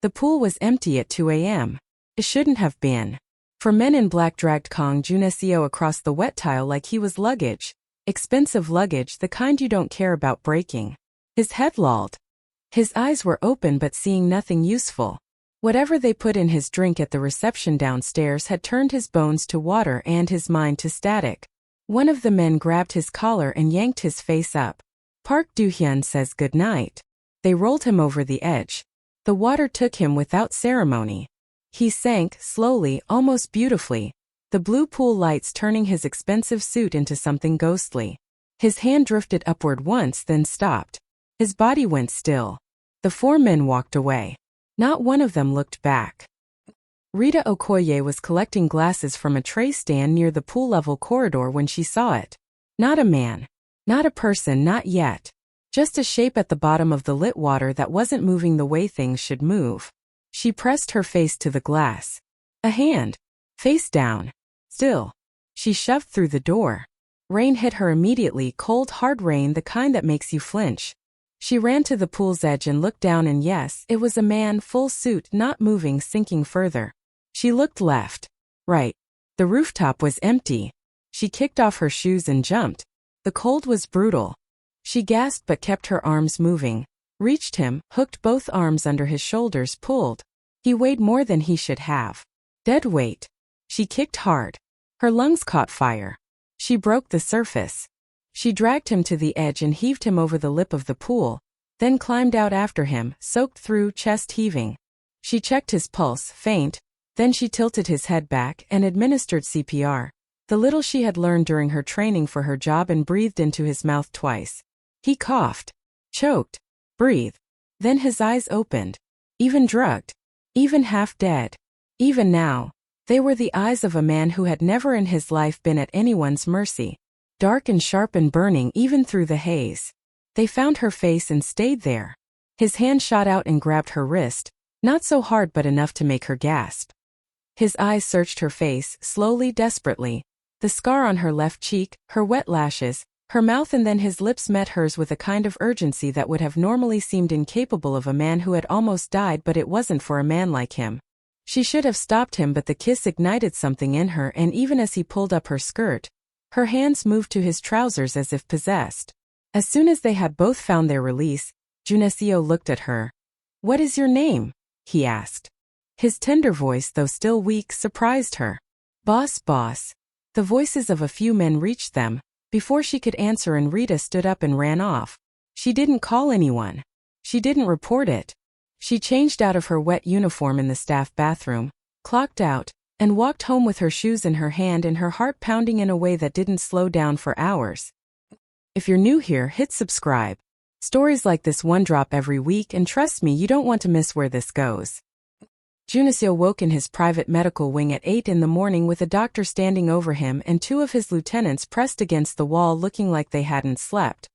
The pool was empty at 2 a.m. It shouldn't have been. For men in black dragged Kang Junaseo across the wet tile like he was luggage. Expensive luggage, the kind you don't care about breaking. His head lolled. His eyes were open but seeing nothing useful. Whatever they put in his drink at the reception downstairs had turned his bones to water and his mind to static. One of the men grabbed his collar and yanked his face up. Park Do-hyun says good night. They rolled him over the edge. The water took him without ceremony. He sank, slowly, almost beautifully, the blue pool lights turning his expensive suit into something ghostly. His hand drifted upward once, then stopped. His body went still. The 4 men walked away. Not one of them looked back. Rita Okoye was collecting glasses from a tray stand near the pool-level corridor when she saw it. Not a man. Not a person, not yet. Just a shape at the bottom of the lit water that wasn't moving the way things should move. She pressed her face to the glass. A hand. Face down. Still. She shoved through the door. Rain hit her immediately, cold, hard rain, the kind that makes you flinch. She ran to the pool's edge and looked down, and yes, it was a man, full suit, not moving, sinking further. She looked left. Right. The rooftop was empty. She kicked off her shoes and jumped. The cold was brutal. She gasped but kept her arms moving. Reached him, hooked both arms under his shoulders, pulled. He weighed more than he should have. Dead weight. She kicked hard. Her lungs caught fire. She broke the surface. She dragged him to the edge and heaved him over the lip of the pool, then climbed out after him, soaked through, chest heaving. She checked his pulse, faint, then she tilted his head back and administered CPR, the little she had learned during her training for her job, and breathed into his mouth twice. He coughed, choked, breathed. Then his eyes opened. Even drugged. Even half dead. Even now, they were the eyes of a man who had never in his life been at anyone's mercy. Dark and sharp and burning even through the haze. They found her face and stayed there. His hand shot out and grabbed her wrist, not so hard but enough to make her gasp. His eyes searched her face, slowly, desperately. The scar on her left cheek, her wet lashes, her mouth, and then his lips met hers with a kind of urgency that would have normally seemed incapable of a man who had almost died, but it wasn't for a man like him. She should have stopped him, but the kiss ignited something in her, and even as he pulled up her skirt, her hands moved to his trousers as if possessed. As soon as they had both found their release, Junaseo looked at her. "What is your name?" he asked. His tender voice, though still weak, surprised her. "Boss, boss." The voices of a few men reached them, before she could answer, and Rita stood up and ran off. She didn't call anyone. She didn't report it. She changed out of her wet uniform in the staff bathroom, clocked out, and walked home with her shoes in her hand and her heart pounding in a way that didn't slow down for hours. If you're new here, hit subscribe. Stories like this one drop every week, and trust me, you don't want to miss where this goes. Junaseo woke in his private medical wing at 8 in the morning with a doctor standing over him and 2 of his lieutenants pressed against the wall looking like they hadn't slept.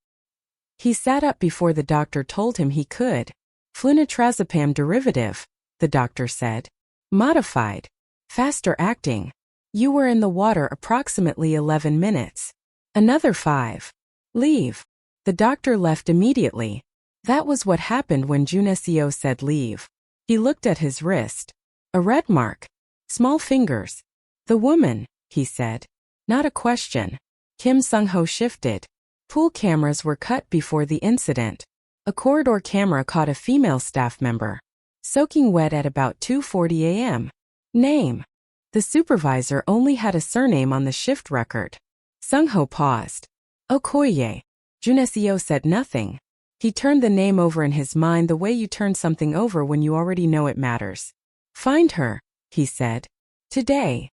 He sat up before the doctor told him he could. Flunitrazepam derivative, the doctor said. Modified. Faster acting. You were in the water approximately 11 minutes. Another 5. Leave. The doctor left immediately. That was what happened when Junaseo said leave. He looked at his wrist. A red mark. Small fingers. The woman, he said. Not a question. Kim Sung-ho shifted. Pool cameras were cut before the incident. A corridor camera caught a female staff member. Soaking wet at about 2:40 a.m. Name. The supervisor only had a surname on the shift record. Sung-ho paused. Okoye. Junaseo said nothing. He turned the name over in his mind the way you turn something over when you already know it matters. Find her, he said. Today.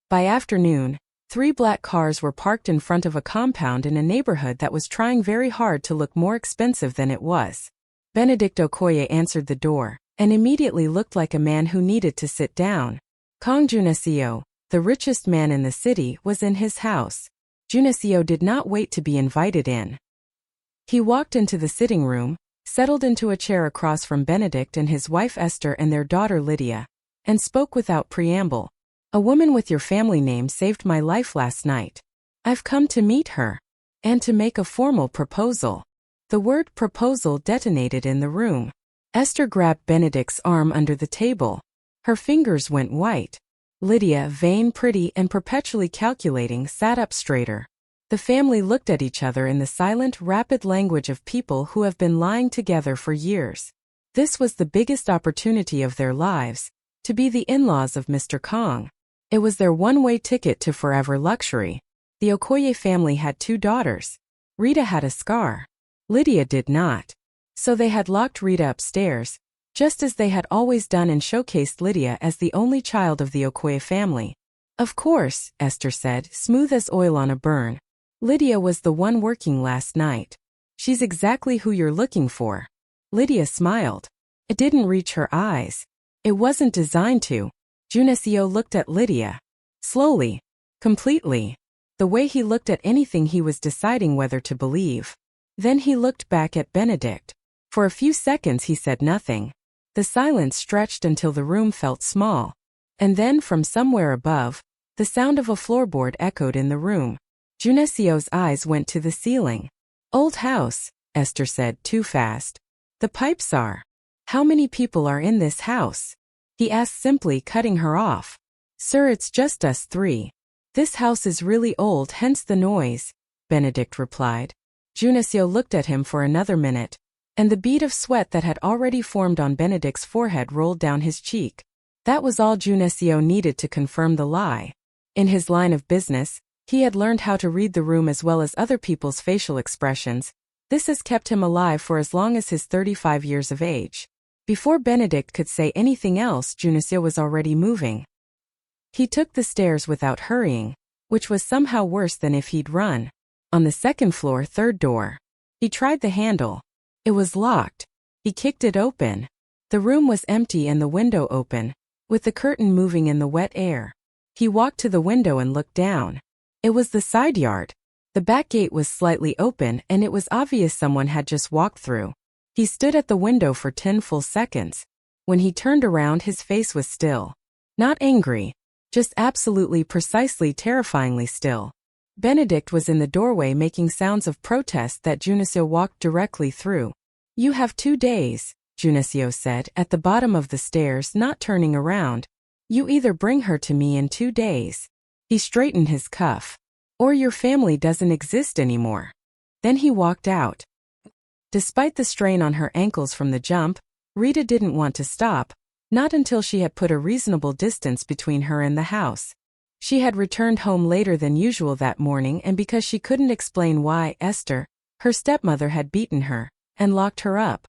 By afternoon, 3 black cars were parked in front of a compound in a neighborhood that was trying very hard to look more expensive than it was. Benedict Okoye answered the door, and immediately looked like a man who needed to sit down. Kang Junaseo, the richest man in the city, was in his house. Junaseo did not wait to be invited in. He walked into the sitting room, settled into a chair across from Benedict and his wife Esther and their daughter Lydia, and spoke without preamble. A woman with your family name saved my life last night. I've come to meet her. And to make a formal proposal. The word proposal detonated in the room. Esther grabbed Benedict's arm under the table. Her fingers went white. Lydia, vain, pretty, and perpetually calculating, sat up straighter. The family looked at each other in the silent, rapid language of people who have been lying together for years. This was the biggest opportunity of their lives, to be the in-laws of Mr. Kong. It was their one-way ticket to forever luxury. The Okoye family had 2 daughters. Rita had a scar. Lydia did not. So they had locked Rita upstairs, just as they had always done, and showcased Lydia as the only child of the Okoye family. Of course, Esther said, smooth as oil on a burn. Lydia was the one working last night. She's exactly who you're looking for. Lydia smiled. It didn't reach her eyes. It wasn't designed to. Junesio looked at Lydia. Slowly. Completely. The way he looked at anything he was deciding whether to believe. Then he looked back at Benedict. For a few seconds he said nothing. The silence stretched until the room felt small. And then from somewhere above, the sound of a floorboard echoed in the room. Junesio's eyes went to the ceiling. Old house, Esther said, too fast. The pipes are. How many people are in this house? He asked simply, cutting her off. Sir, it's just us 3. This house is really old, hence the noise, Benedict replied. Junesio looked at him for another minute, and the bead of sweat that had already formed on Benedict's forehead rolled down his cheek. That was all Junesio needed to confirm the lie. In his line of business, he had learned how to read the room as well as other people's facial expressions. This has kept him alive for as long as his 35 years of age. Before Benedict could say anything else, Junesio was already moving. He took the stairs without hurrying, which was somehow worse than if he'd run. On the 2nd floor, 3rd door. He tried the handle. It was locked. He kicked it open. The room was empty and the window open, with the curtain moving in the wet air. He walked to the window and looked down. It was the side yard. The back gate was slightly open and it was obvious someone had just walked through. He stood at the window for 10 full seconds. When he turned around, his face was still. Not angry. Just absolutely, precisely, terrifyingly still. Benedict was in the doorway making sounds of protest that Junesio walked directly through. You have 2 days, Junesio said, at the bottom of the stairs, not turning around. You either bring her to me in 2 days. He straightened his cuff. Or your family doesn't exist anymore. Then he walked out. Despite the strain on her ankles from the jump, Rita didn't want to stop, not until she had put a reasonable distance between her and the house. She had returned home later than usual that morning, and because she couldn't explain why, Esther, her stepmother, had beaten her and locked her up.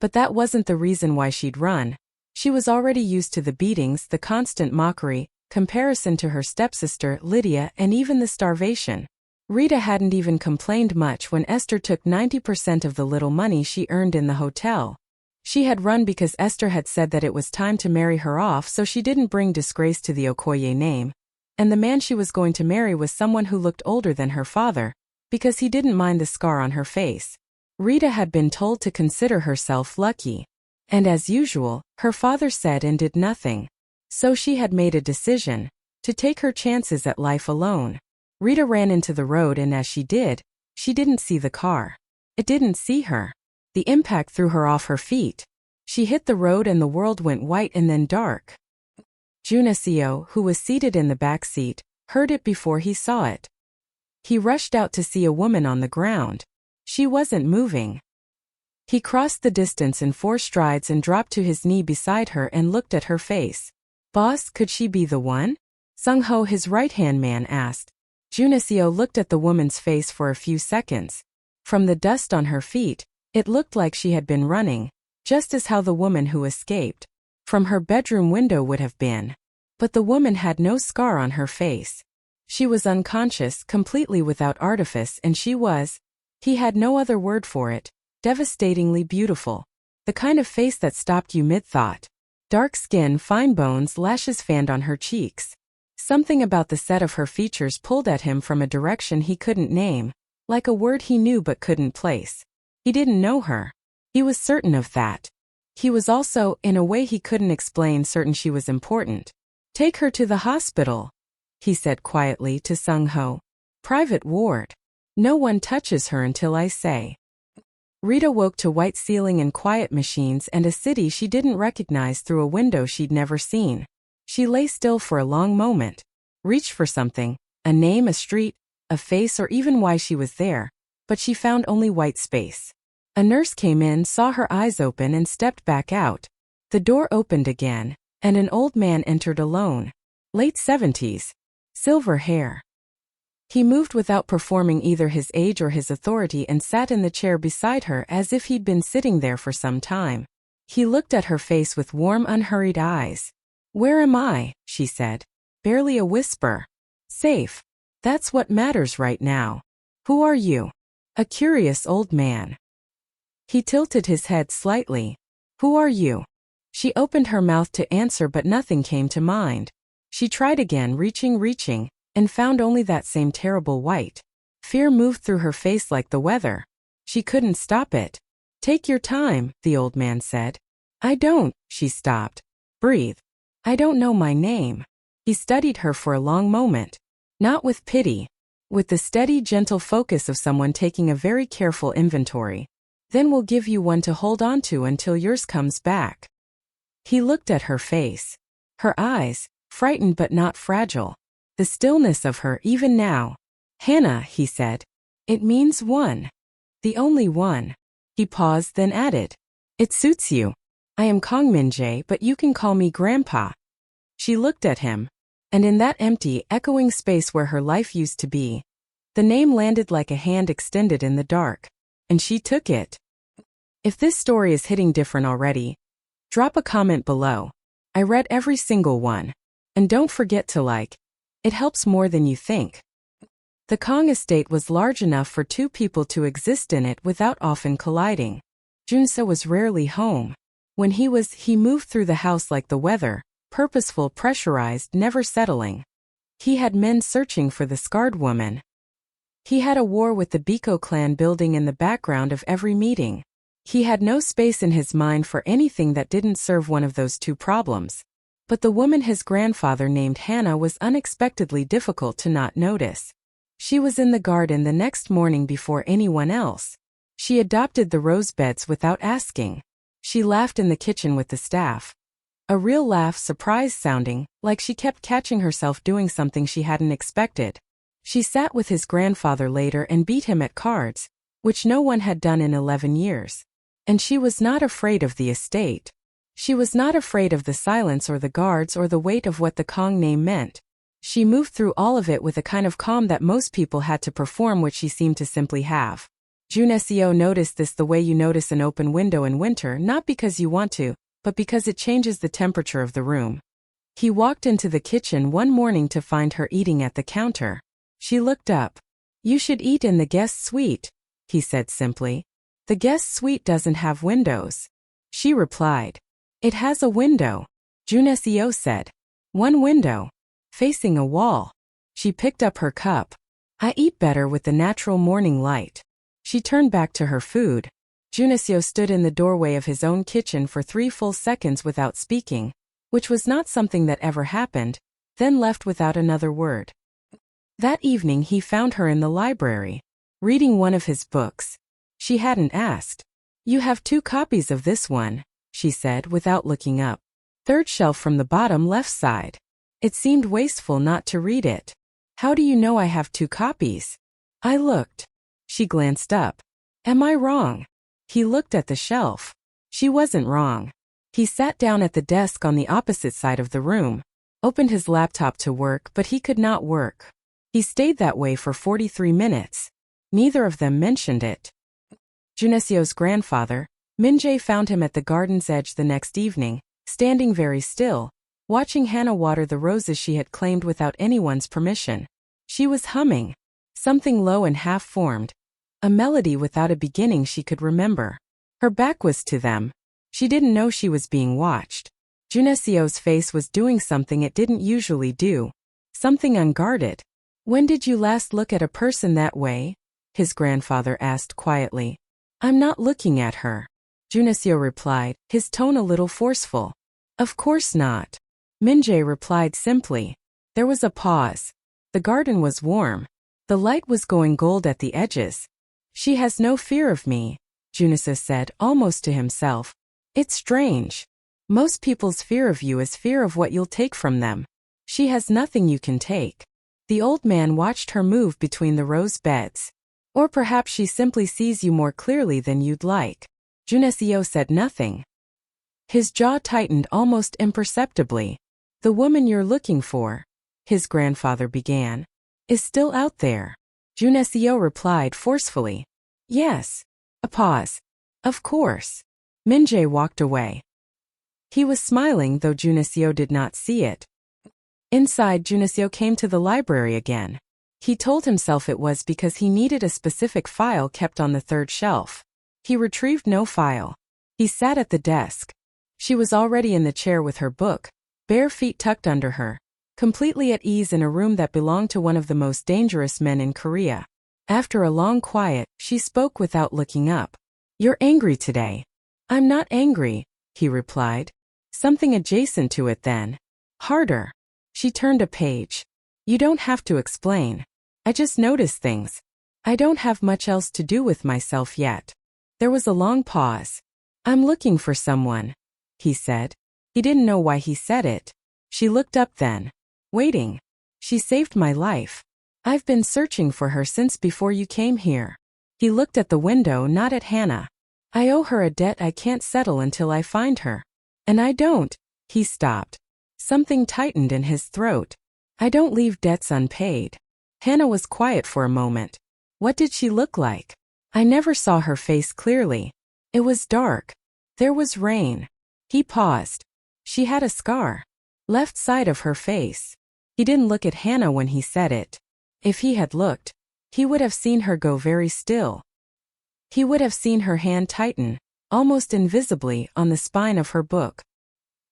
But that wasn't the reason why she'd run. She was already used to the beatings, the constant mockery, comparison to her stepsister, Lydia, and even the starvation. Rita hadn't even complained much when Esther took 90% of the little money she earned in the hotel. She had run because Esther had said that it was time to marry her off so she didn't bring disgrace to the Okoye name. And the man she was going to marry was someone who looked older than her father, because he didn't mind the scar on her face. Rita had been told to consider herself lucky. And as usual, her father said and did nothing. So she had made a decision to take her chances at life alone. Rita ran into the road, and as she didn't see the car. It didn't see her. The impact threw her off her feet. She hit the road and the world went white and then dark. Junesio, who was seated in the back seat, heard it before he saw it. He rushed out to see a woman on the ground. She wasn't moving. He crossed the distance in 4 strides and dropped to his knee beside her and looked at her face. Boss, could she be the one? Sung-ho, his right-hand man, asked. Junesio looked at the woman's face for a few seconds. From the dust on her feet, it looked like she had been running, just as how the woman who escaped from her bedroom window would have been. But the woman had no scar on her face. She was unconscious, completely without artifice, and she was, he had no other word for it, devastatingly beautiful. The kind of face that stopped you mid-thought. Dark skin, fine bones, lashes fanned on her cheeks. Something about the set of her features pulled at him from a direction he couldn't name, like a word he knew but couldn't place. He didn't know her. He was certain of that. He was also, in a way he couldn't explain, certain she was important. Take her to the hospital, he said quietly to Sung-ho. Private ward. No one touches her until I say. Rita woke to white ceiling and quiet machines and a city she didn't recognize through a window she'd never seen. She lay still for a long moment, reached for something, a name, a street, a face, or even why she was there, but she found only white space. A nurse came in, saw her eyes open, and stepped back out. The door opened again, and an old man entered alone. Late 70s. Silver hair. He moved without performing either his age or his authority and sat in the chair beside her as if he'd been sitting there for some time. He looked at her face with warm, unhurried eyes. "Where am I?" she said. Barely a whisper. "Safe. That's what matters right now. Who are you?" A curious old man. He tilted his head slightly. "Who are you?" She opened her mouth to answer, but nothing came to mind. She tried again, reaching, and found only that same terrible white. Fear moved through her face like the weather. She couldn't stop it. "Take your time," the old man said. "I don't," she stopped. "Breathe. I don't know my name." He studied her for a long moment. Not with pity. With the steady, gentle focus of someone taking a very careful inventory. "Then we'll give you one to hold on to until yours comes back." He looked at her face. Her eyes, frightened but not fragile. The stillness of her even now. "Hannah," he said. "It means one. The only one." He paused, then added, "It suits you. I am Kong Min-jae, but you can call me Grandpa." She looked at him, and in that empty, echoing space where her life used to be, the name landed like a hand extended in the dark, and she took it. If this story is hitting different already, drop a comment below. I read every single one. And don't forget to like. It helps more than you think. The Kong estate was large enough for two people to exist in it without often colliding. Junse was rarely home. When he moved through the house like the weather, purposeful, pressurized, never settling. He had men searching for the scarred woman. He had a war with the Biko clan building in the background of every meeting. He had no space in his mind for anything that didn't serve one of those two problems. But the woman his grandfather named Hannah was unexpectedly difficult to not notice. She was in the garden the next morning before anyone else. She adopted the rose beds without asking. She laughed in the kitchen with the staff. A real laugh, surprised sounding, like she kept catching herself doing something she hadn't expected. She sat with his grandfather later and beat him at cards, which no one had done in 11 years. And she was not afraid of the estate. She was not afraid of the silence or the guards or the weight of what the Kong name meant. She moved through all of it with a kind of calm that most people had to perform, which she seemed to simply have. Juneseo noticed this the way you notice an open window in winter, not because you want to, but because it changes the temperature of the room. He walked into the kitchen one morning to find her eating at the counter. She looked up. "You should eat in the guest suite," he said simply. "The guest suite doesn't have windows." She replied. "It has a window," Juneseo said. "One window. Facing a wall." She picked up her cup. "I eat better with the natural morning light." She turned back to her food. Juneseo stood in the doorway of his own kitchen for 3 full seconds without speaking, which was not something that ever happened, then left without another word. That evening he found her in the library, reading one of his books. She hadn't asked. "You have 2 copies of this one," she said without looking up. "Third shelf from the bottom left side." It seemed wasteful not to read it. "How do you know I have 2 copies?" "I looked." She glanced up. "Am I wrong?" He looked at the shelf. She wasn't wrong. He sat down at the desk on the opposite side of the room, opened his laptop to work, but he could not work. He stayed that way for 43 minutes. Neither of them mentioned it. Juneseo's grandfather, Min-jae, found him at the garden's edge the next evening, standing very still, watching Hannah water the roses she had claimed without anyone's permission. She was humming. Something low and half-formed. A melody without a beginning she could remember. Her back was to them. She didn't know she was being watched. Juneseo's face was doing something it didn't usually do. Something unguarded. "When did you last look at a person that way?" his grandfather asked quietly. "I'm not looking at her," Juneseo replied, his tone a little forceful. "Of course not," Min-jae replied simply. There was a pause. The garden was warm. The light was going gold at the edges. "She has no fear of me," Junissa said, almost to himself. It's strange. Most people's fear of you is fear of what you'll take from them. She has nothing you can take. The old man watched her move between the rose beds. Or perhaps she simply sees you more clearly than you'd like. Junessa said nothing. His jaw tightened almost imperceptibly. The woman you're looking for, his grandfather began, is still out there. Junessa replied forcefully. Yes. A pause. Of course. Minjae walked away. He was smiling, though Junessa did not see it. Inside, Junissa came to the library again. He told himself it was because he needed a specific file kept on the third shelf. He retrieved no file. He sat at the desk. She was already in the chair with her book, bare feet tucked under her, completely at ease in a room that belonged to one of the most dangerous men in Korea. After a long quiet, she spoke without looking up. You're angry today. I'm not angry, he replied. Something adjacent to it then. Harder. She turned a page. You don't have to explain. I just notice things. I don't have much else to do with myself yet. There was a long pause. I'm looking for someone, he said. He didn't know why he said it. She looked up then. Waiting. She saved my life. I've been searching for her since before you came here. He looked at the window, not at Hannah. I owe her a debt I can't settle until I find her. And I don't. He stopped. Something tightened in his throat. I don't leave debts unpaid. Hannah was quiet for a moment. What did she look like? I never saw her face clearly. It was dark. There was rain. He paused. She had a scar. Left side of her face. He didn't look at Hannah when he said it. If he had looked, he would have seen her go very still. He would have seen her hand tighten, almost invisibly, on the spine of her book.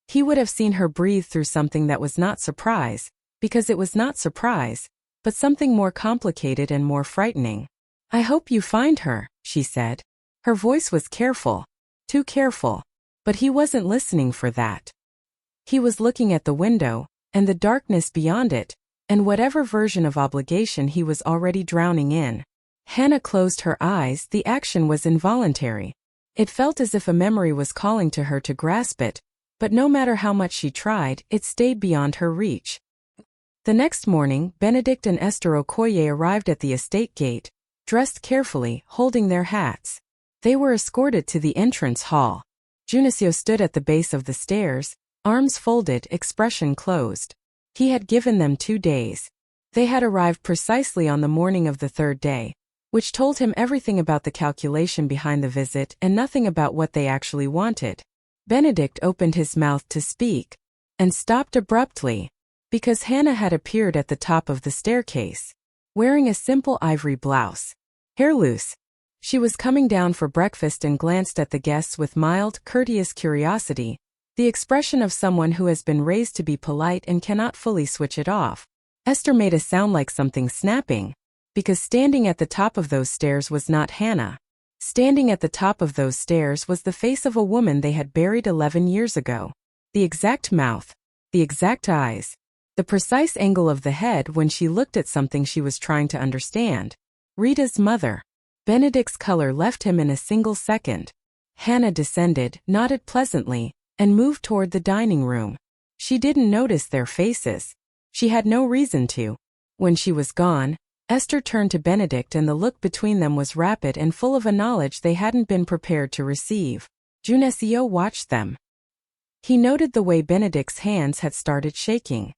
He would have seen her breathe through something that was not surprise, because it was not surprise, but something more complicated and more frightening. I hope you find her, she said. Her voice was careful. Too careful. But he wasn't listening for that. He was looking at the window, and the darkness beyond it, and whatever version of obligation he was already drowning in. Hannah closed her eyes. The action was involuntary. It felt as if a memory was calling to her to grasp it, but no matter how much she tried, it stayed beyond her reach. The next morning, Benedict and Esther Okoye arrived at the estate gate, dressed carefully, holding their hats. They were escorted to the entrance hall. Junissa stood at the base of the stairs, arms folded, expression closed. He had given them 2 days. They had arrived precisely on the morning of the third day, which told him everything about the calculation behind the visit and nothing about what they actually wanted. Benedict opened his mouth to speak, and stopped abruptly, because Hannah had appeared at the top of the staircase, wearing a simple ivory blouse, hair loose. She was coming down for breakfast and glanced at the guests with mild, courteous curiosity, the expression of someone who has been raised to be polite and cannot fully switch it off. Esther made a sound like something snapping, because standing at the top of those stairs was not Hannah. Standing at the top of those stairs was the face of a woman they had buried 11 years ago. The exact mouth, the exact eyes, the precise angle of the head when she looked at something she was trying to understand. Rita's mother. Benedict's color left him in a single second. Hannah descended, nodded pleasantly, and moved toward the dining room. She didn't notice their faces. She had no reason to. When she was gone, Esther turned to Benedict, and the look between them was rapid and full of a knowledge they hadn't been prepared to receive. Junessa watched them. He noted the way Benedict's hands had started shaking.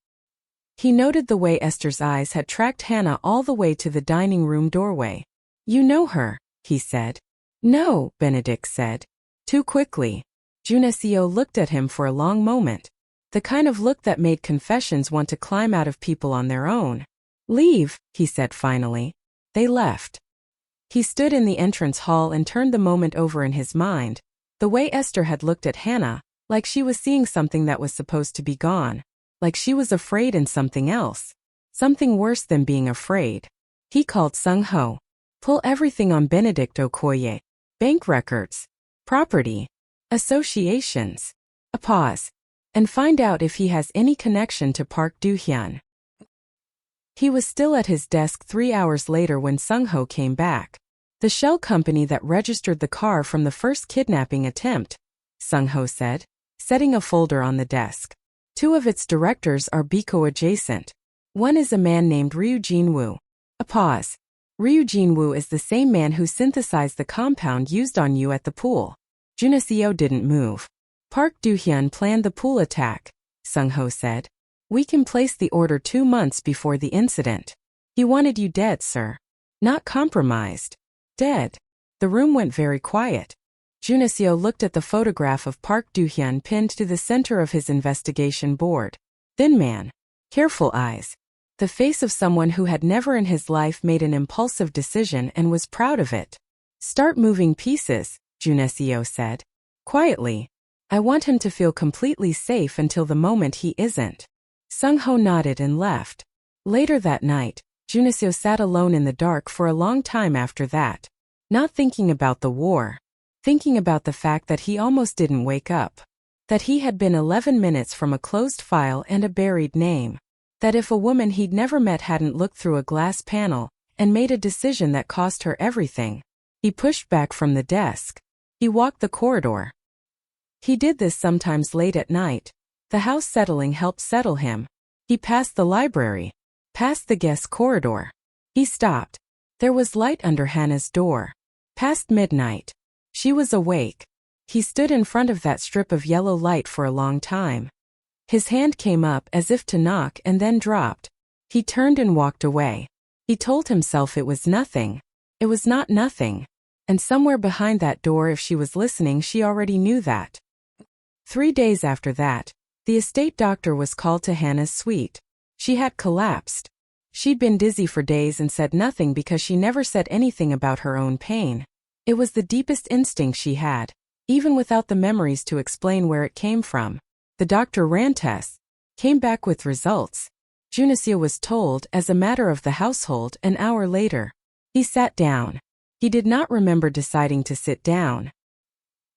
He noted the way Esther's eyes had tracked Hannah all the way to the dining room doorway. You know her, he said. No, Benedict said. Too quickly. Junessa looked at him for a long moment. The kind of look that made confessions want to climb out of people on their own. Leave, he said finally. They left. He stood in the entrance hall and turned the moment over in his mind, the way Esther had looked at Hannah, like she was seeing something that was supposed to be gone, like she was afraid in something else, something worse than being afraid. He called Sung-ho. Pull everything on Benedict Okoye. Bank records, property, associations. A pause. And find out if he has any connection to Park Do-hyun. He was still at his desk 3 hours later when Sung-ho came back. The shell company that registered the car from the first kidnapping attempt, Sung-ho said, setting a folder on the desk. 2 of its directors are Biko adjacent. One is a man named Ryu Jin-woo. A pause. Ryu Jin-woo is the same man who synthesized the compound used on you at the pool. Junaseo didn't move. Park Do-hyun planned the pool attack, Sung-ho said. We can place the order 2 months before the incident. He wanted you dead, sir. Not compromised. Dead. The room went very quiet. Junaseo looked at the photograph of Park Do-hyun pinned to the center of his investigation board. Thin man. Careful eyes. The face of someone who had never in his life made an impulsive decision and was proud of it. Start moving pieces, Junaseo said. Quietly. I want him to feel completely safe until the moment he isn't. Sung-ho nodded and left. Later that night, Junaseo sat alone in the dark for a long time after that. Not thinking about the war. Thinking about the fact that he almost didn't wake up. That he had been 11 minutes from a closed file and a buried name. That if a woman he'd never met hadn't looked through a glass panel and made a decision that cost her everything. He pushed back from the desk. He walked the corridor. He did this sometimes late at night. The house settling helped settle him. He passed the library. Past the guest corridor. He stopped. There was light under Hannah's door. Past midnight. She was awake. He stood in front of that strip of yellow light for a long time. His hand came up as if to knock and then dropped. He turned and walked away. He told himself it was nothing. It was not nothing. And somewhere behind that door, if she was listening, she already knew that. 3 days after that, the estate doctor was called to Hannah's suite. She had collapsed. She'd been dizzy for days and said nothing because she never said anything about her own pain. It was the deepest instinct she had, even without the memories to explain where it came from. The doctor ran tests, came back with results. Junaseo was told as a matter of the household an hour later. He sat down. He did not remember deciding to sit down.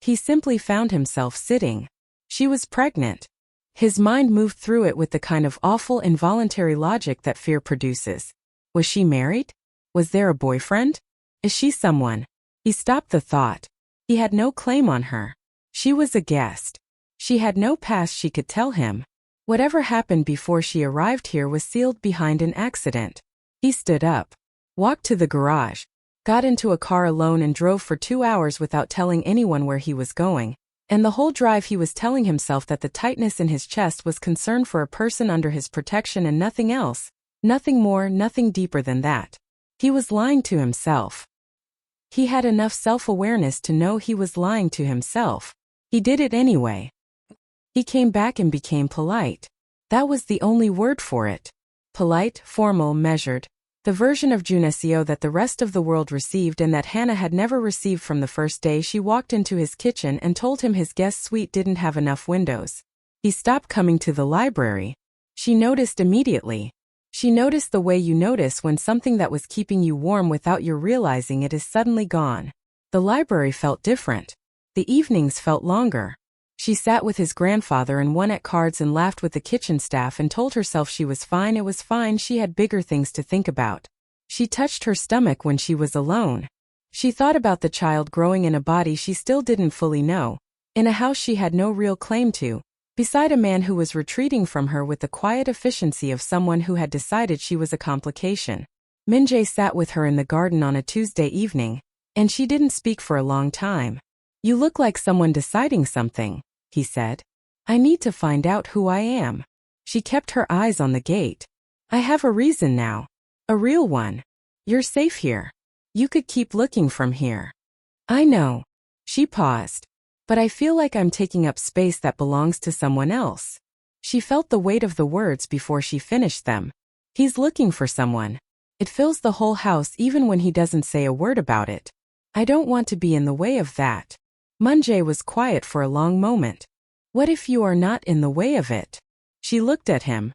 He simply found himself sitting. She was pregnant. His mind moved through it with the kind of awful involuntary logic that fear produces. Was she married? Was there a boyfriend? Is she someone? He stopped the thought. He had no claim on her. She was a guest. She had no past she could tell him. Whatever happened before she arrived here was sealed behind an accident. He stood up, walked to the garage, got into a car alone and drove for 2 hours without telling anyone where he was going. And the whole drive he was telling himself that the tightness in his chest was concern for a person under his protection and nothing else. Nothing more, nothing deeper than that. He was lying to himself. He had enough self-awareness to know he was lying to himself. He did it anyway. He came back and became polite. That was the only word for it. Polite, formal, measured. The version of Junaseo that the rest of the world received and that Hannah had never received from the first day she walked into his kitchen and told him his guest suite didn't have enough windows. He stopped coming to the library. She noticed immediately. She noticed the way you notice when something that was keeping you warm without your realizing it is suddenly gone. The library felt different. The evenings felt longer. She sat with his grandfather and won at cards and laughed with the kitchen staff and told herself she was fine. It was fine, she had bigger things to think about. She touched her stomach when she was alone. She thought about the child growing in a body she still didn't fully know, in a house she had no real claim to, beside a man who was retreating from her with the quiet efficiency of someone who had decided she was a complication. Min-jae sat with her in the garden on a Tuesday evening, and she didn't speak for a long time. You look like someone deciding something, he said. I need to find out who I am. She kept her eyes on the gate. I have a reason now. A real one. You're safe here. You could keep looking from here. I know. She paused. But I feel like I'm taking up space that belongs to someone else. She felt the weight of the words before she finished them. He's looking for someone. It fills the whole house even when he doesn't say a word about it. I don't want to be in the way of that. Min-jae was quiet for a long moment. What if you are not in the way of it? She looked at him.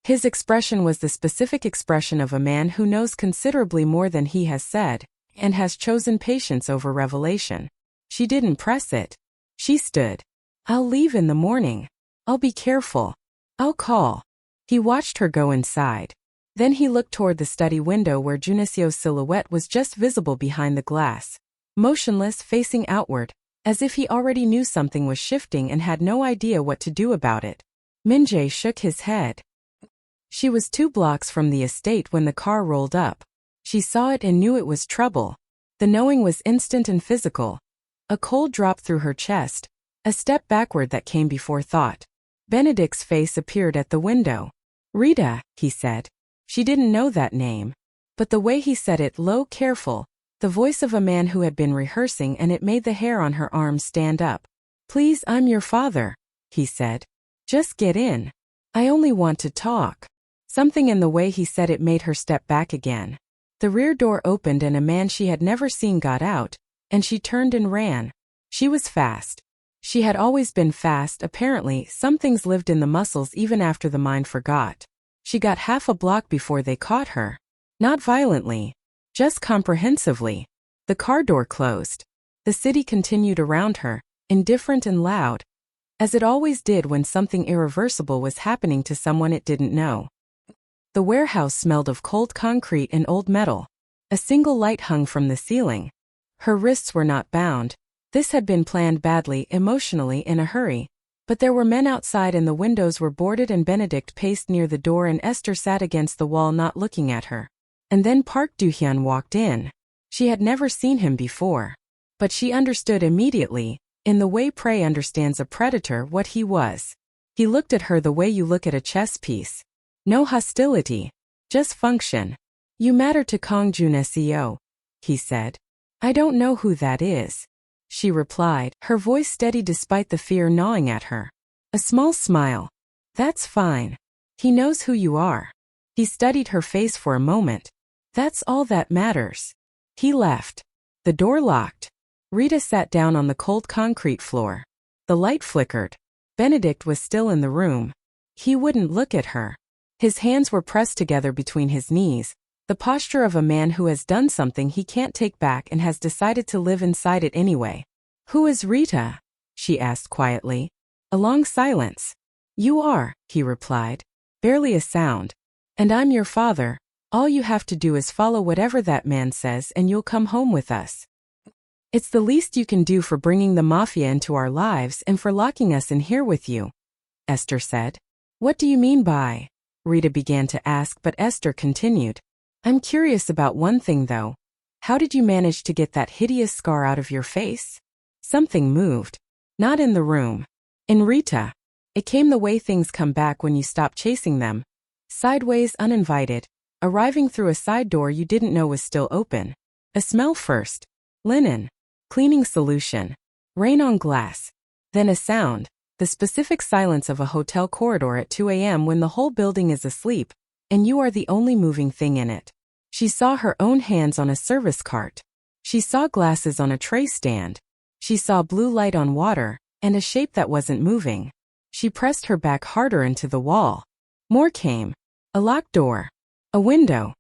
His expression was the specific expression of a man who knows considerably more than he has said, and has chosen patience over revelation. She didn't press it. She stood. I'll leave in the morning. I'll be careful. I'll call. He watched her go inside. Then he looked toward the study window where Junisio's silhouette was just visible behind the glass, motionless, facing outward, as if he already knew something was shifting and had no idea what to do about it. Min-jae shook his head. She was 2 blocks from the estate when the car rolled up. She saw it and knew it was trouble. The knowing was instant and physical. A cold drop through her chest, a step backward that came before thought. Benedict's face appeared at the window. "Rita," he said. She didn't know that name. But the way he said it, low, careful, the voice of a man who had been rehearsing, and it made the hair on her arms stand up. "Please, I'm your father," he said. "Just get in. I only want to talk." Something in the way he said it made her step back again. The rear door opened and a man she had never seen got out, and she turned and ran. She was fast. She had always been fast. Apparently, some things lived in the muscles even after the mind forgot. She got half a block before they caught her. Not violently, just comprehensively. The car door closed. The city continued around her, indifferent and loud, as it always did when something irreversible was happening to someone it didn't know. The warehouse smelled of cold concrete and old metal. A single light hung from the ceiling. Her wrists were not bound. This had been planned badly, emotionally, in a hurry. But there were men outside and the windows were boarded, and Benedict paced near the door and Esther sat against the wall not looking at her. And then Park Do-hyun walked in. She had never seen him before. But she understood immediately, in the way prey understands a predator, what he was. He looked at her the way you look at a chess piece. No hostility. Just function. "You matter to Kang Juneseo," he said. "I don't know who that is," she replied, her voice steady despite the fear gnawing at her. A small smile. "That's fine. He knows who you are." He studied her face for a moment. "That's all that matters." He left. The door locked. Rita sat down on the cold concrete floor. The light flickered. Benedict was still in the room. He wouldn't look at her. His hands were pressed together between his knees, the posture of a man who has done something he can't take back and has decided to live inside it anyway. "Who is Rita?" she asked quietly. A long silence. "You are," he replied. Barely a sound. "And I'm your father. All you have to do is follow whatever that man says and you'll come home with us. It's the least you can do for bringing the Mafia into our lives and for locking us in here with you," Esther said. "What do you mean by?" Rita began to ask, but Esther continued. "I'm curious about one thing though. How did you manage to get that hideous scar out of your face?" Something moved. Not in the room. In Rita. It came the way things come back when you stop chasing them. Sideways, uninvited. Arriving through a side door you didn't know was still open. A smell first. Linen. Cleaning solution. Rain on glass. Then a sound. The specific silence of a hotel corridor at 2 a.m. when the whole building is asleep, and you are the only moving thing in it. She saw her own hands on a service cart. She saw glasses on a tray stand. She saw blue light on water, and a shape that wasn't moving. She pressed her back harder into the wall. More came. A locked door. A window.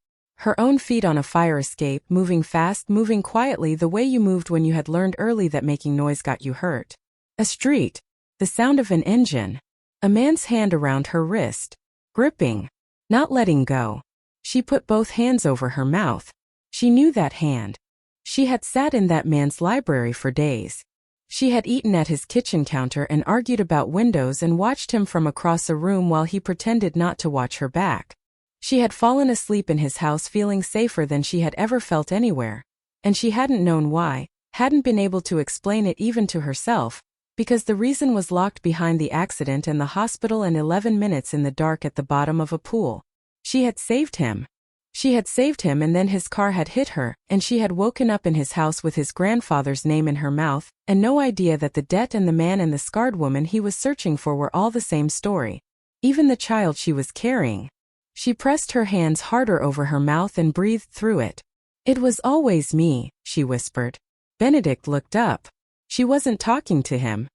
Her own feet on a fire escape, moving fast, moving quietly the way you moved when you had learned early that making noise got you hurt. A street. The sound of an engine. A man's hand around her wrist. Gripping. Not letting go. She put both hands over her mouth. She knew that hand. She had sat in that man's library for days. She had eaten at his kitchen counter and argued about windows and watched him from across a room while he pretended not to watch her back. She had fallen asleep in his house feeling safer than she had ever felt anywhere. And she hadn't known why, hadn't been able to explain it even to herself, because the reason was locked behind the accident and the hospital and 11 minutes in the dark at the bottom of a pool. She had saved him. She had saved him, and then his car had hit her, and she had woken up in his house with his grandfather's name in her mouth, and no idea that the debt and the man and the scarred woman he was searching for were all the same story. Even the child she was carrying. She pressed her hands harder over her mouth and breathed through it. "It was always me," she whispered. Benedict looked up. She wasn't talking to him.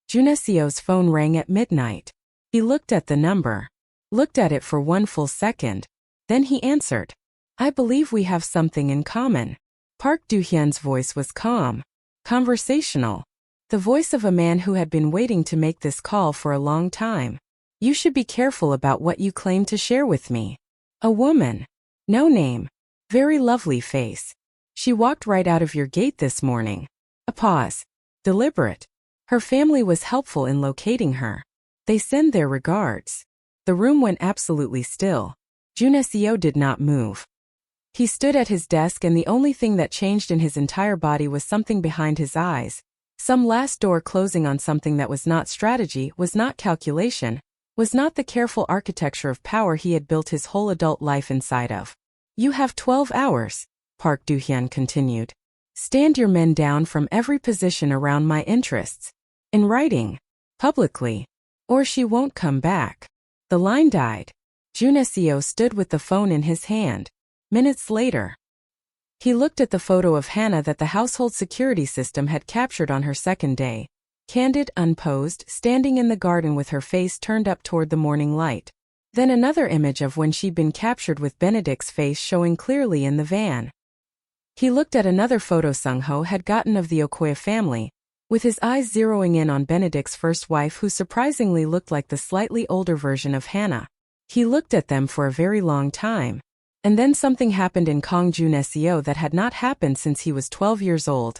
Junesio's phone rang at midnight. He looked at the number. Looked at it for one full second. Then he answered. "I believe we have something in common." Park Do-hyun's voice was calm. Conversational. The voice of a man who had been waiting to make this call for a long time. "You should be careful about what you claim to share with me." A woman. No name. Very lovely face. She walked right out of your gate this morning. A pause. Deliberate. Her family was helpful in locating her. They send their regards. The room went absolutely still. Junessio did not move. He stood at his desk, and the only thing that changed in his entire body was something behind his eyes. Some last door closing on something that was not strategy, was not calculation, was not the careful architecture of power he had built his whole adult life inside of. You have 12 hours, Park Do-hyun continued. Stand your men down from every position around my interests. In writing. Publicly. Or she won't come back. The line died. Junessio stood with the phone in his hand. Minutes later, he looked at the photo of Hannah that the household security system had captured on her second day. Candid, unposed, standing in the garden with her face turned up toward the morning light. Then another image of when she'd been captured with Benedict's face showing clearly in the van. He looked at another photo Sung-ho had gotten of the Okoye family, with his eyes zeroing in on Benedict's first wife, who surprisingly looked like the slightly older version of Hannah. He looked at them for a very long time. And then something happened in Kang Junessio that had not happened since he was 12 years old,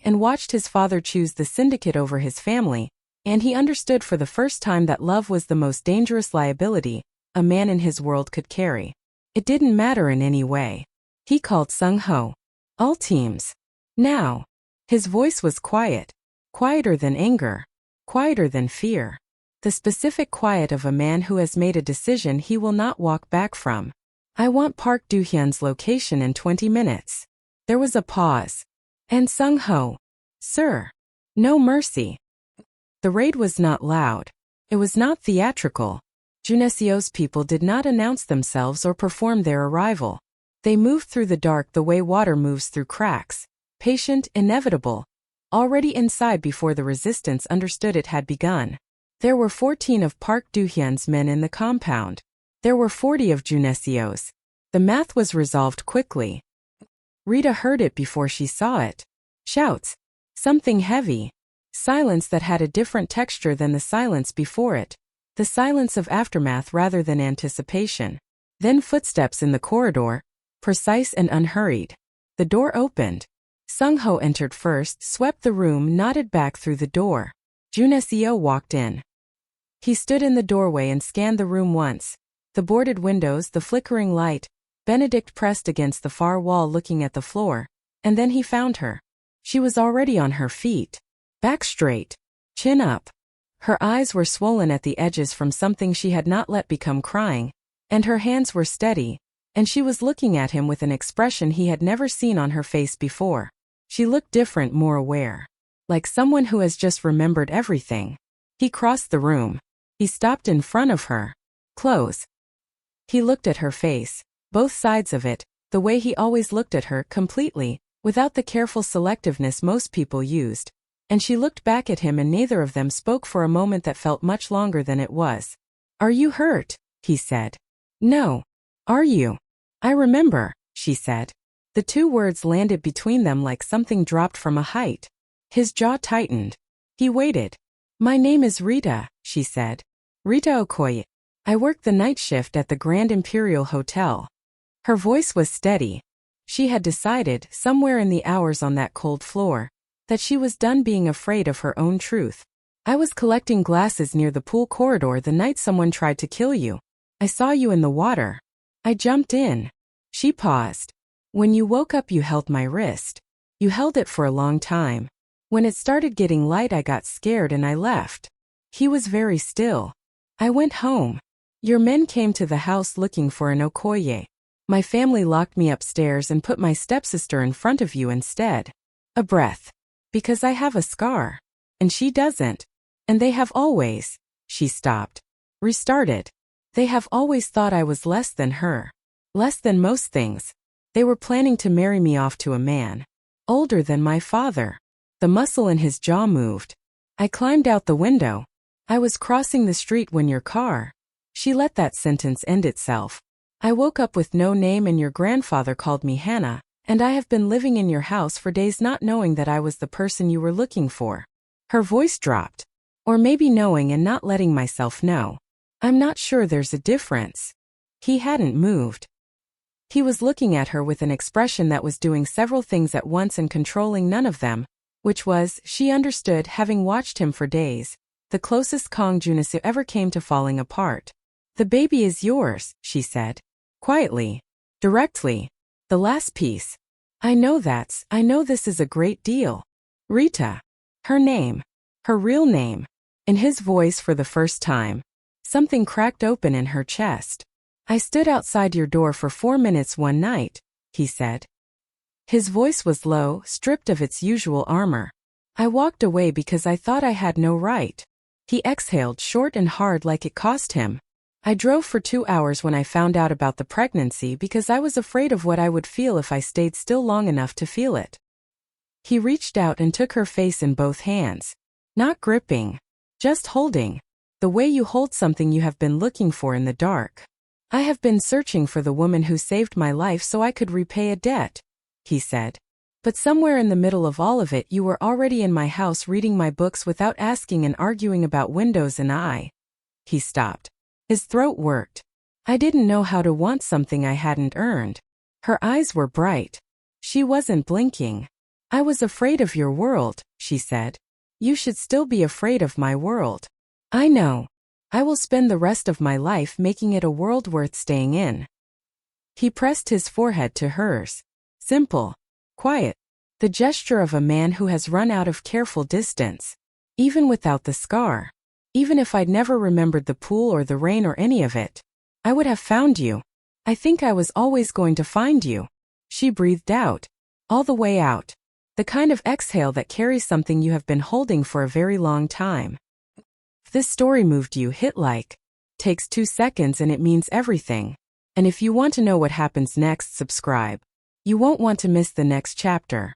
and watched his father choose the syndicate over his family, and he understood for the first time that love was the most dangerous liability a man in his world could carry. It didn't matter in any way. He called Sung-ho. All teams. Now. His voice was quiet. Quieter than anger. Quieter than fear. The specific quiet of a man who has made a decision he will not walk back from. I want Park Do-hyun's location in 20 minutes. There was a pause. And Sung-ho. Sir. No mercy. The raid was not loud. It was not theatrical. Junessio's people did not announce themselves or perform their arrival. They moved through the dark the way water moves through cracks. Patient, inevitable. Already inside before the resistance understood it had begun. There were 14 of Park Do-hyun's men in the compound. There were 40 of Junessio's. The math was resolved quickly. Rita heard it before she saw it. Shouts. Something heavy. Silence that had a different texture than the silence before it. The silence of aftermath rather than anticipation. Then footsteps in the corridor, precise and unhurried. The door opened. Sung-ho entered first, swept the room, nodded back through the door. Junessio walked in. He stood in the doorway and scanned the room once. The boarded windows, the flickering light. Benedict pressed against the far wall looking at the floor. And then he found her. She was already on her feet. Back straight. Chin up. Her eyes were swollen at the edges from something she had not let become crying. And her hands were steady. And she was looking at him with an expression he had never seen on her face before. She looked different, more aware. Like someone who has just remembered everything. He crossed the room. He stopped in front of her. Close. He looked at her face. Both sides of it, the way he always looked at her, completely, without the careful selectiveness most people used. And she looked back at him, and neither of them spoke for a moment that felt much longer than it was. Are you hurt? He said. No. Are you? I remember, she said. The two words landed between them like something dropped from a height. His jaw tightened. He waited. My name is Rita, she said. Rita Okoye. I work the night shift at the Grand Imperial Hotel. Her voice was steady. She had decided, somewhere in the hours on that cold floor, that she was done being afraid of her own truth. I was collecting glasses near the pool corridor the night someone tried to kill you. I saw you in the water. I jumped in. She paused. When you woke up you held my wrist. You held it for a long time. When it started getting light I got scared and I left. He was very still. I went home. Your men came to the house looking for an Okoye. My family locked me upstairs and put my stepsister in front of you instead. A breath. Because I have a scar. And she doesn't. And they have always. She stopped. Restarted. They have always thought I was less than her. Less than most things. They were planning to marry me off to a man. Older than my father. The muscle in his jaw moved. I climbed out the window. I was crossing the street when your car. She let that sentence end itself. I woke up with no name and your grandfather called me Hannah, and I have been living in your house for days not knowing that I was the person you were looking for. Her voice dropped. Or maybe knowing and not letting myself know. I'm not sure there's a difference. He hadn't moved. He was looking at her with an expression that was doing several things at once and controlling none of them, which was, she understood having watched him for days, the closest Kang Junasoo ever came to falling apart. "The baby is yours," she said. Quietly. Directly. "The last piece. I know this is a great deal." Rita. Her name. Her real name. In his voice for the first time. Something cracked open in her chest. "I stood outside your door for 4 minutes one night," he said. His voice was low, stripped of its usual armor. "I walked away because I thought I had no right." He exhaled short and hard like it cost him. "I drove for 2 hours when I found out about the pregnancy because I was afraid of what I would feel if I stayed still long enough to feel it." He reached out and took her face in both hands. Not gripping. Just holding. The way you hold something you have been looking for in the dark. "I have been searching for the woman who saved my life so I could repay a debt," he said. "But somewhere in the middle of all of it you were already in my house reading my books without asking and arguing about windows and He stopped. His throat worked. "I didn't know how to want something I hadn't earned." Her eyes were bright. She wasn't blinking. "I was afraid of your world," she said. "You should still be afraid of my world." "I know. I will spend the rest of my life making it a world worth staying in." He pressed his forehead to hers. Simple. Quiet. The gesture of a man who has run out of careful distance. Even without the scar. "Even if I'd never remembered the pool or the rain or any of it, I would have found you. I think I was always going to find you." She breathed out. All the way out. The kind of exhale that carries something you have been holding for a very long time. If this story moved you, hit like. Takes 2 seconds and it means everything. And if you want to know what happens next, subscribe. You won't want to miss the next chapter.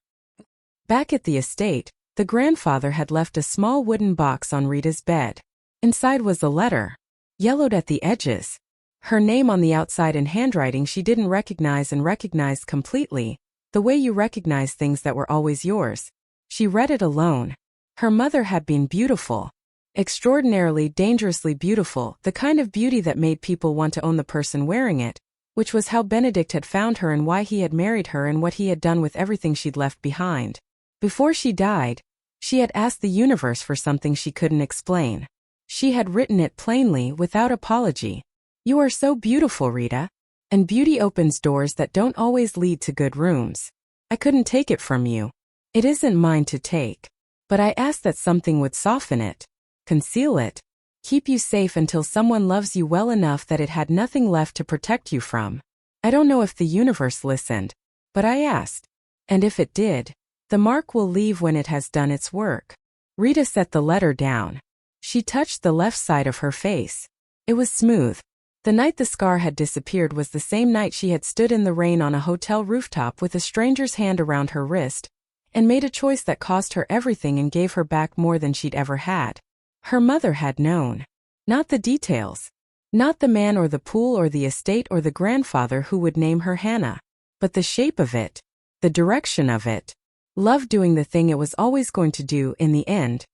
Back at the estate, the grandfather had left a small wooden box on Rita's bed. Inside was a letter. Yellowed at the edges. Her name on the outside in handwriting she didn't recognize and recognized completely, the way you recognize things that were always yours. She read it alone. Her mother had been beautiful. Extraordinarily, dangerously beautiful, the kind of beauty that made people want to own the person wearing it, which was how Benedict had found her and why he had married her and what he had done with everything she'd left behind. Before she died, she had asked the universe for something she couldn't explain. She had written it plainly, without apology. "You are so beautiful, Rita. And beauty opens doors that don't always lead to good rooms. I couldn't take it from you. It isn't mine to take. But I asked that something would soften it. Conceal it. Keep you safe until someone loves you well enough that it had nothing left to protect you from. I don't know if the universe listened. But I asked. And if it did, the mark will leave when it has done its work." Rita set the letter down. She touched the left side of her face. It was smooth. The night the scar had disappeared was the same night she had stood in the rain on a hotel rooftop with a stranger's hand around her wrist, and made a choice that cost her everything and gave her back more than she'd ever had. Her mother had known. Not the details. Not the man or the pool or the estate or the grandfather who would name her Hannah. But the shape of it. The direction of it. Love doing the thing it was always going to do in the end.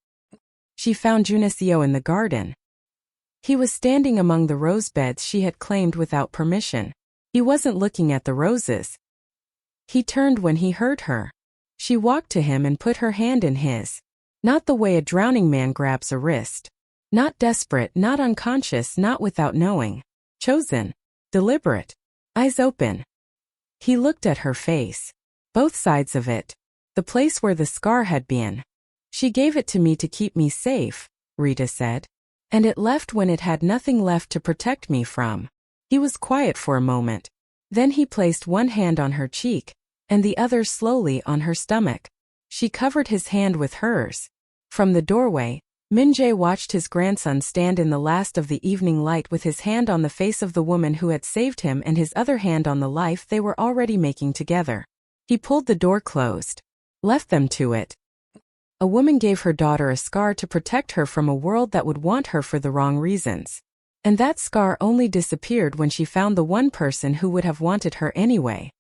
She found Junasoo in the garden. He was standing among the rose beds she had claimed without permission. He wasn't looking at the roses. He turned when he heard her. She walked to him and put her hand in his. Not the way a drowning man grabs a wrist. Not desperate, not unconscious, not without knowing. Chosen. Deliberate. Eyes open. He looked at her face. Both sides of it. The place where the scar had been. "She gave it to me to keep me safe," Rita said. "And it left when it had nothing left to protect me from." He was quiet for a moment. Then he placed one hand on her cheek, and the other slowly on her stomach. She covered his hand with hers. From the doorway, Min-jae watched his grandson stand in the last of the evening light with his hand on the face of the woman who had saved him and his other hand on the life they were already making together. He pulled the door closed. Left them to it. A woman gave her daughter a scar to protect her from a world that would want her for the wrong reasons. And that scar only disappeared when she found the one person who would have wanted her anyway.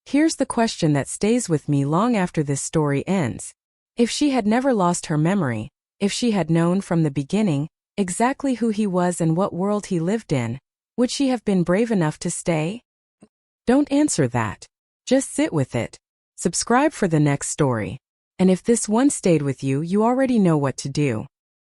Here's the question that stays with me long after this story ends. If she had never lost her memory, if she had known from the beginning exactly who he was and what world he lived in, Would she have been brave enough to stay? Don't answer that. Just sit with it. Subscribe for the next story. And if this one stayed with you, you already know what to do.